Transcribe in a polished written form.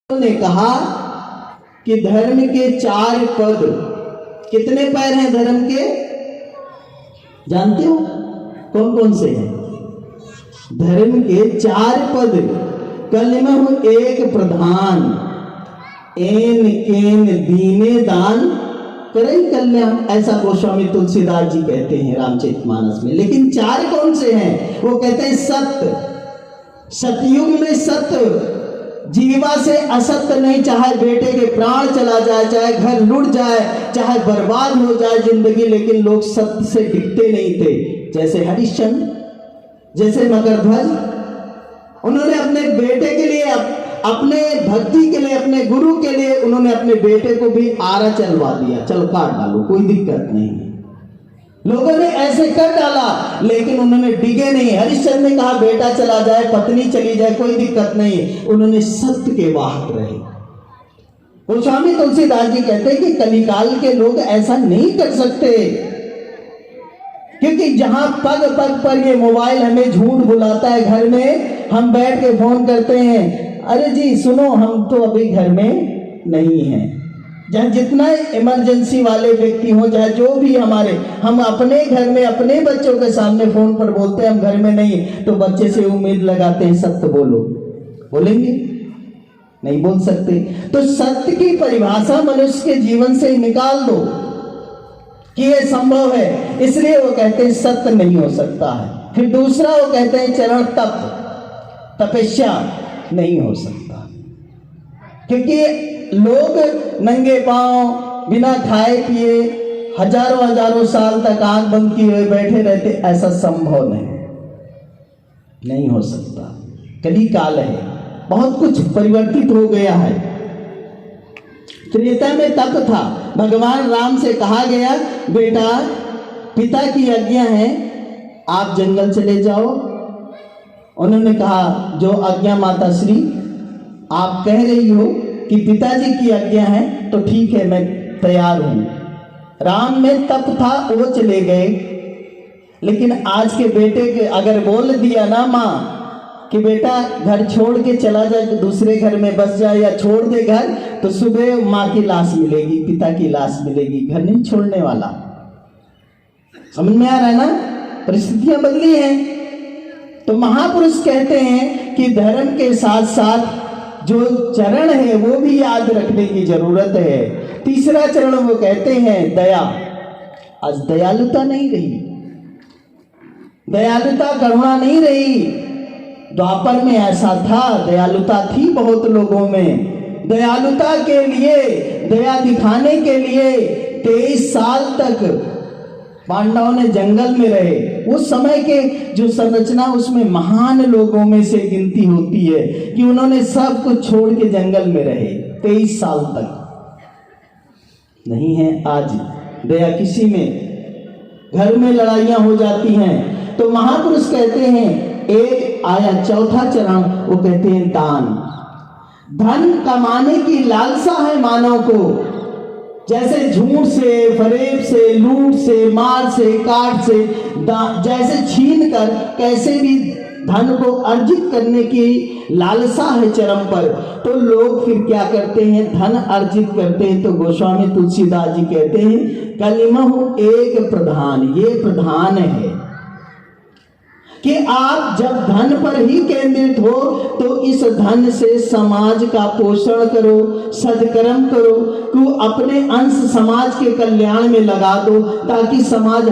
ने कहा कि धर्म के 4 पद। कितने पैर हैं धर्म के? जानते हो कौन कौन से हैं? धर्म के 4 पद। कलिमह एक प्रधान, एन केन दीने दान करई कल्याण, ऐसा गोस्वामी तुलसीदास जी कहते हैं रामचरितमानस में। लेकिन 4 कौन से हैं? वो कहते हैं सत्य। सतयुग में सत्य, जीवा से असत्य नहीं। चाहे बेटे के प्राण चला जाए, चाहे घर लुट जाए, चाहे बर्बाद हो जाए जिंदगी, लेकिन लोग सत्य से डिगते नहीं थे। जैसे हरिश्चंद्र, जैसे मकरध्वज, उन्होंने अपने बेटे के लिए, अपने भक्ति के लिए, अपने गुरु के लिए उन्होंने अपने बेटे को भी आरा चलवा दिया। चलो काट डालो, कोई दिक्कत नहीं। लोगों ने ऐसे कर डाला, लेकिन उन्होंने डिगे नहीं। हरिश्चंद्र ने कहा बेटा चला जाए, पत्नी चली जाए, कोई दिक्कत नहीं। उन्होंने सत्य के वाहक रहे। गोस्वामी तुलसीदास जी कहते हैं कि कलिकाल के लोग ऐसा नहीं कर सकते, क्योंकि जहां पग पग पर ये मोबाइल हमें झूठ बुलाता है। घर में हम बैठ के फोन करते हैं, अरे जी सुनो हम तो अभी घर में नहीं हैं। जहाँ जितना इमरजेंसी वाले व्यक्ति हो, चाहे जो भी हमारे, हम अपने घर में अपने बच्चों के सामने फोन पर बोलते हैं हम घर में नहीं, तो बच्चे से उम्मीद लगाते हैं सत्य बोलो। बोलेंगे? नहीं बोल सकते। तो सत्य की परिभाषा मनुष्य के जीवन से निकाल दो कि यह संभव है, इसलिए वो कहते हैं सत्य नहीं हो सकता है। फिर दूसरा वो कहते हैं चरण तप, तपस्या नहीं हो सकता, क्योंकि लोग नंगे पांव बिना खाए पिए हजारों हजारों साल तक आंख बंद किए हुए बैठे रहते। ऐसा संभव नहीं हो सकता। कली काल है, बहुत कुछ परिवर्तित हो गया है। त्रेता में तप था। भगवान राम से कहा गया बेटा पिता की आज्ञा है आप जंगल चले जाओ। उन्होंने कहा जो आज्ञा माता श्री आप कह रही हो कि पिताजी की आज्ञा है तो ठीक है, मैं तैयार हूं। राम में तप था, वो चले गए। लेकिन आज के बेटे के अगर बोल दिया ना माँ कि बेटा घर छोड़ के चला जाए, दूसरे घर में बस जाए या छोड़ दे घर, तो सुबह माँ की लाश मिलेगी, पिता की लाश मिलेगी। घर नहीं छोड़ने वाला। समझ में आ रहा है ना? परिस्थितियां बदली हैं। तो महापुरुष कहते हैं कि धर्म के साथ साथ जो चरण है वो भी याद रखने की जरूरत है। तीसरा चरण वो कहते हैं दया। आज दयालुता नहीं रही, दयालुता करुणा नहीं रही। द्वापर में ऐसा था, दयालुता थी बहुत लोगों में। दयालुता के लिए, दया दिखाने के लिए 23 साल तक पांडवों ने जंगल में रहे। उस समय के जो संरचना उसमें महान लोगों में से गिनती होती है कि उन्होंने सब कुछ छोड़ के जंगल में रहे 23 साल तक। नहीं है आज दया किसी में। घर में लड़ाइयां हो जाती हैं। तो महापुरुष कहते हैं एक आया चौथा चरण, वो कहते हैं दान। धन कमाने की लालसा है मानव को। जैसे झूठ से, फरेब से, लूट से, मार से, काट से, जैसे छीन कर कैसे भी धन को अर्जित करने की लालसा है चरम पर, तो लोग फिर क्या करते हैं? धन अर्जित करते हैं। तो गोस्वामी तुलसीदास जी कहते हैं कलिमह एक प्रधान। ये प्रधान है कि आप जब धन पर ही केंद्रित हो तो इस धन से समाज का पोषण करो, सदकर्म करो, कि अपने अंश समाज के कल्याण में लगा दो, ताकि समाज